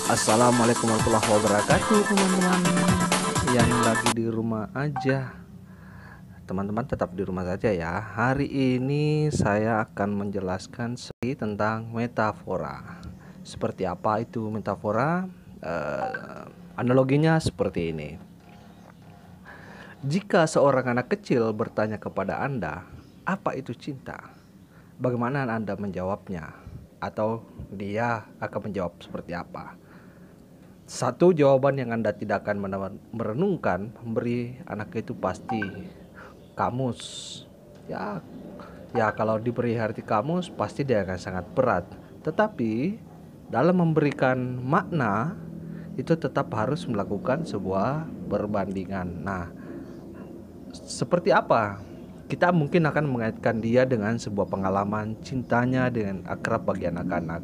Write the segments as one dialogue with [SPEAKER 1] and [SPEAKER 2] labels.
[SPEAKER 1] Assalamualaikum warahmatullahi wabarakatuh, teman-teman yang lagi di rumah aja. Teman-teman tetap di rumah saja ya. Hari ini saya akan menjelaskan tentang metafora. Seperti apa itu metafora? Analoginya seperti ini. Jika seorang anak kecil bertanya kepada Anda, apa itu cinta? Bagaimana Anda menjawabnya? Atau dia akan menjawab seperti apa? Satu jawaban yang Anda tidak akan merenungkan memberi anak itu pasti kamus. Ya, ya kalau diberi arti kamus pasti dia akan sangat berat. Tetapi dalam memberikan makna itu tetap harus melakukan sebuah perbandingan. Nah, seperti apa? Kita mungkin akan mengaitkan dia dengan sebuah pengalaman cintanya dengan akrab bagi anak-anak.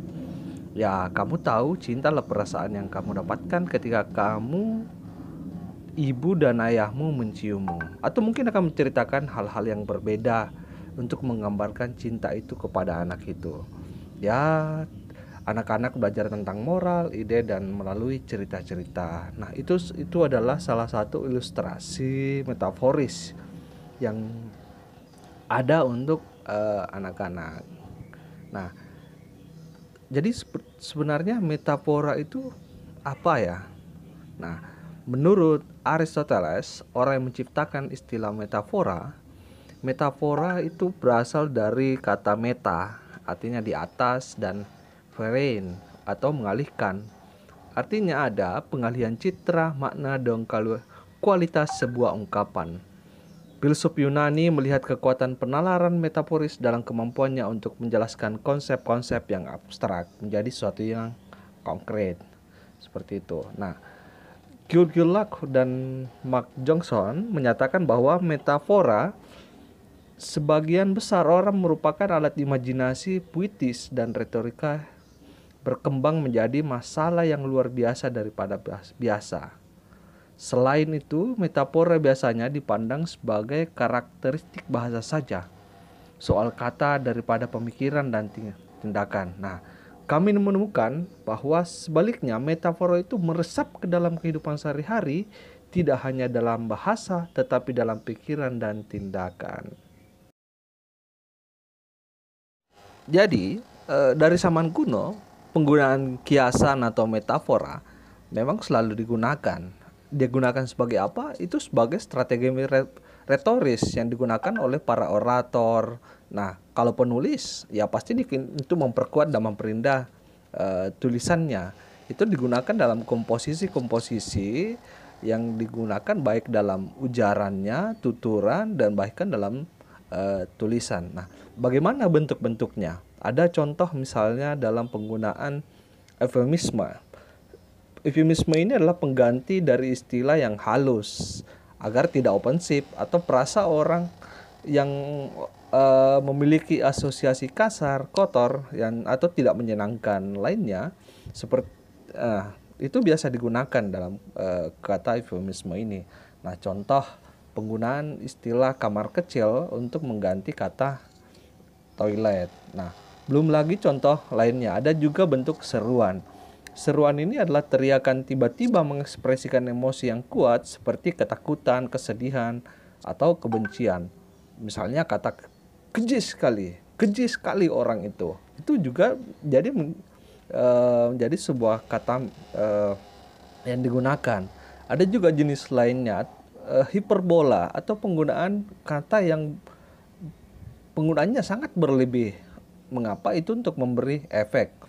[SPEAKER 1] Ya, kamu tahu cinta adalah perasaan yang kamu dapatkan ketika kamu, ibu dan ayahmu menciummu. Atau mungkin akan menceritakan hal-hal yang berbeda untuk menggambarkan cinta itu kepada anak itu. Ya, anak-anak belajar tentang moral, ide dan melalui cerita-cerita. Nah, itu adalah salah satu ilustrasi metaforis yang ada untuk anak-anak. Nah, jadi sebenarnya metafora itu apa ya? Nah, menurut Aristoteles, orang yang menciptakan istilah metafora, metafora itu berasal dari kata meta, artinya di atas, dan pherein atau mengalihkan. Artinya ada pengalihan citra, makna, dan kualitas sebuah ungkapan. Filsuf Yunani melihat kekuatan penalaran metaforis dalam kemampuannya untuk menjelaskan konsep-konsep yang abstrak menjadi sesuatu yang konkret. Seperti itu. Nah, Kierkegaard dan Mark Johnson menyatakan bahwa metafora sebagian besar orang merupakan alat imajinasi puitis dan retorika berkembang menjadi masalah yang luar biasa daripada biasa. Selain itu, metafora biasanya dipandang sebagai karakteristik bahasa saja, soal kata daripada pemikiran dan tindakan. Nah, kami menemukan bahwa sebaliknya metafora itu meresap ke dalam kehidupan sehari-hari, tidak hanya dalam bahasa tetapi dalam pikiran dan tindakan. Jadi, dari zaman kuno, penggunaan kiasan atau metafora memang selalu digunakan. Digunakan sebagai apa? Itu sebagai strategi retoris yang digunakan oleh para orator. Nah, kalau penulis, ya pasti itu memperkuat dan memperindah tulisannya. Itu digunakan dalam komposisi-komposisi yang digunakan baik dalam ujarannya, tuturan, dan bahkan dalam tulisan. Nah, bagaimana bentuk-bentuknya? Ada contoh misalnya dalam penggunaan eufemisme. Eufemisme ini adalah pengganti dari istilah yang halus agar tidak ofensif atau perasa orang yang memiliki asosiasi kasar, kotor, atau tidak menyenangkan lainnya seperti itu biasa digunakan dalam kata eufemisme ini. Nah, contoh penggunaan istilah kamar kecil untuk mengganti kata toilet. Nah, belum lagi contoh lainnya, ada juga bentuk seruan. Seruan ini adalah teriakan tiba-tiba mengekspresikan emosi yang kuat seperti ketakutan, kesedihan, atau kebencian. Misalnya kata keji sekali orang itu. Itu juga menjadi sebuah kata yang digunakan. Ada juga jenis lainnya, hiperbola atau penggunaan kata yang penggunaannya sangat berlebih. Mengapa? Itu untuk memberi efek.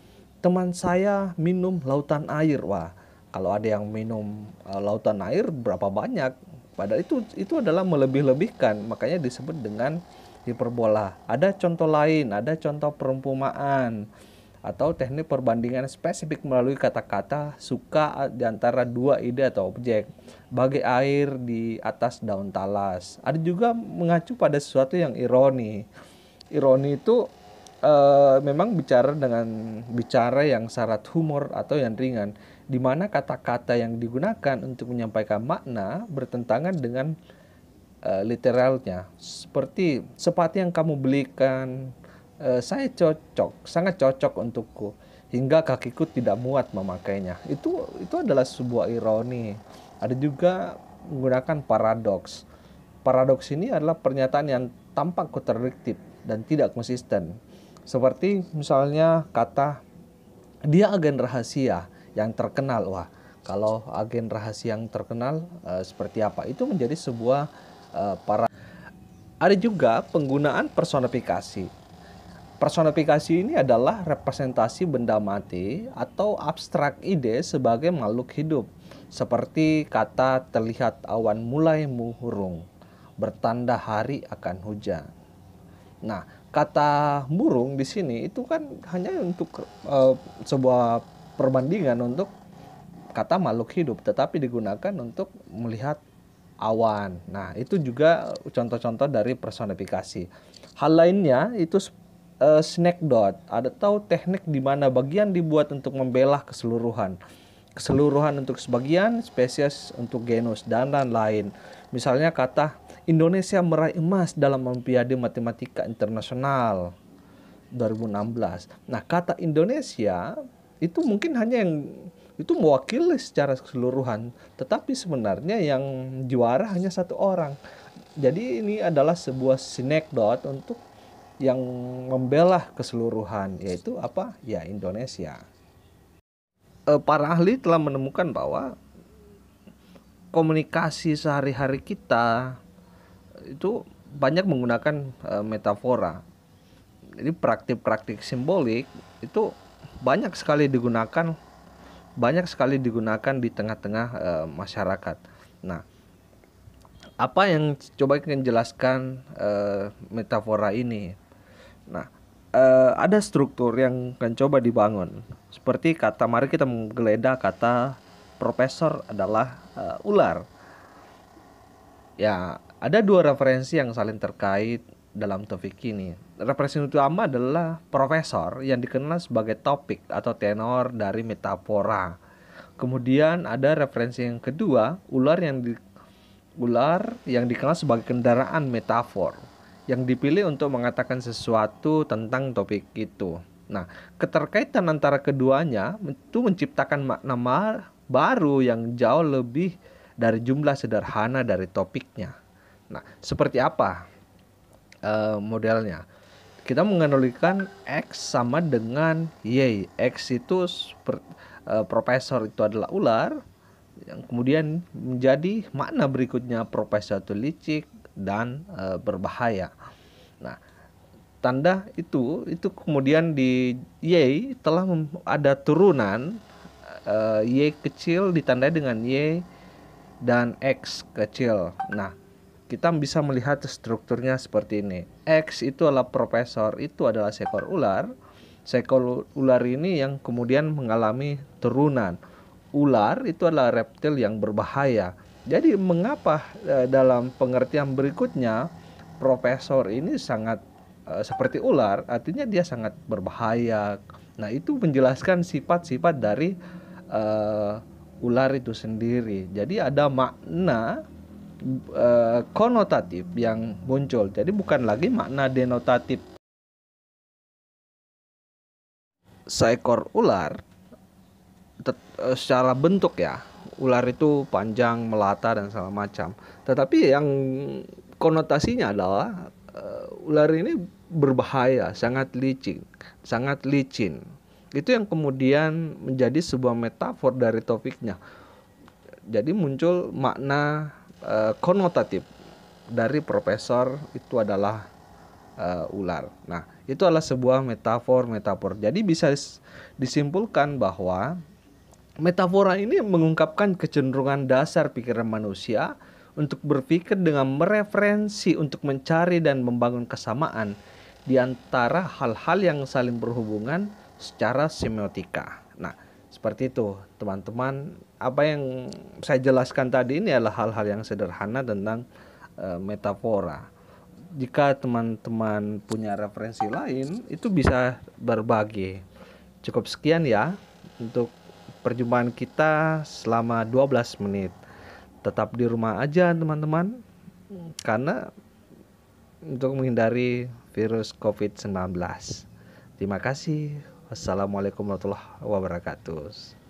[SPEAKER 1] Teman saya minum lautan air. Wah, kalau ada yang minum lautan air berapa banyak? Padahal itu adalah melebih-lebihkan, makanya disebut dengan hiperbola. Ada contoh lain, ada contoh perumpamaan atau teknik perbandingan spesifik melalui kata-kata suka di antara dua ide atau objek, bagai air di atas daun talas. Ada juga mengacu pada sesuatu yang ironi. Ironi itu memang bicara yang syarat humor atau yang ringan, di mana kata-kata yang digunakan untuk menyampaikan makna bertentangan dengan literalnya. Seperti sepatu yang kamu belikan, sangat cocok untukku. hingga kakiku tidak muat memakainya. Itu adalah sebuah ironi. Ada juga menggunakan paradoks. Paradoks ini adalah pernyataan yang tampak kontradiktif dan tidak konsisten. Seperti misalnya kata dia agen rahasia yang terkenal. Wah, kalau agen rahasia yang terkenal seperti apa? Itu menjadi sebuah paradoks. Ada juga penggunaan personifikasi. Personifikasi ini adalah representasi benda mati atau abstrak ide sebagai makhluk hidup. Seperti kata terlihat awan mulai murung, bertanda hari akan hujan. Nah, kata burung di sini itu kan hanya untuk sebuah perbandingan untuk kata makhluk hidup, tetapi digunakan untuk melihat awan. Nah, itu juga contoh-contoh dari personifikasi. Hal lainnya itu snake dot, atau teknik di mana bagian dibuat untuk membelah keseluruhan. Keseluruhan untuk sebagian, spesies untuk genus, dan lain-lain. Misalnya kata Indonesia meraih emas dalam Olimpiade Matematika Internasional 2016. Nah, kata Indonesia itu mungkin hanya yang itu mewakili secara keseluruhan, tetapi sebenarnya yang juara hanya satu orang. Jadi ini adalah sebuah sinekdot untuk yang membelah keseluruhan, yaitu apa? Ya, Indonesia. Para ahli telah menemukan bahwa komunikasi sehari-hari kita itu banyak menggunakan metafora. Jadi praktik-praktik simbolik itu banyak sekali digunakan di tengah-tengah masyarakat. Nah, apa yang coba kita jelaskan metafora ini? Nah, ada struktur yang akan coba dibangun. Seperti kata, mari kita menggeledah kata profesor adalah ular. Ya, ada dua referensi yang saling terkait dalam topik ini. Referensi utama adalah profesor yang dikenal sebagai topik atau tenor dari metafora. Kemudian ada referensi yang kedua, ular yang dikenal sebagai kendaraan metafor, yang dipilih untuk mengatakan sesuatu tentang topik itu. Nah, keterkaitan antara keduanya itu menciptakan makna baru yang jauh lebih dari jumlah sederhana dari topiknya. Nah, seperti apa modelnya? Kita menganalogikan X sama dengan Y. X itu profesor itu adalah ular, yang kemudian menjadi makna berikutnya profesor itu licik dan berbahaya. Nah, tanda itu kemudian di Y telah ada turunan Y kecil ditandai dengan Y dan X kecil. Nah, kita bisa melihat strukturnya seperti ini. X itu adalah profesor, itu adalah seekor ular. Seekor ular ini yang kemudian mengalami turunan. Ular itu adalah reptil yang berbahaya. Jadi mengapa dalam pengertian berikutnya profesor ini sangat seperti ular, artinya dia sangat berbahaya. Nah, itu menjelaskan sifat-sifat dari ular itu sendiri. Jadi ada makna konotatif yang muncul. Jadi bukan lagi makna denotatif. Seekor ular secara bentuk ya, ular itu panjang, melata dan segala macam. Tetapi yang konotasinya adalah ular ini berbahaya, sangat licin. Itu yang kemudian menjadi sebuah metafor dari topiknya. Jadi muncul makna konotatif dari profesor itu adalah ular. Nah, itu adalah sebuah metafor. Jadi bisa disimpulkan bahwa metafora ini mengungkapkan kecenderungan dasar pikiran manusia untuk berpikir dengan mereferensi untuk mencari dan membangun kesamaan di antara hal-hal yang saling berhubungan secara semiotika. Nah, seperti itu teman-teman. Apa yang saya jelaskan tadi ini adalah hal-hal yang sederhana tentang metafora. Jika teman-teman punya referensi lain, itu bisa berbagi. Cukup sekian ya untuk perjumpaan kita selama 12 menit. Tetap di rumah aja teman-teman, karena untuk menghindari virus COVID-19. Terima kasih. Wassalamualaikum warahmatullahi wabarakatuh.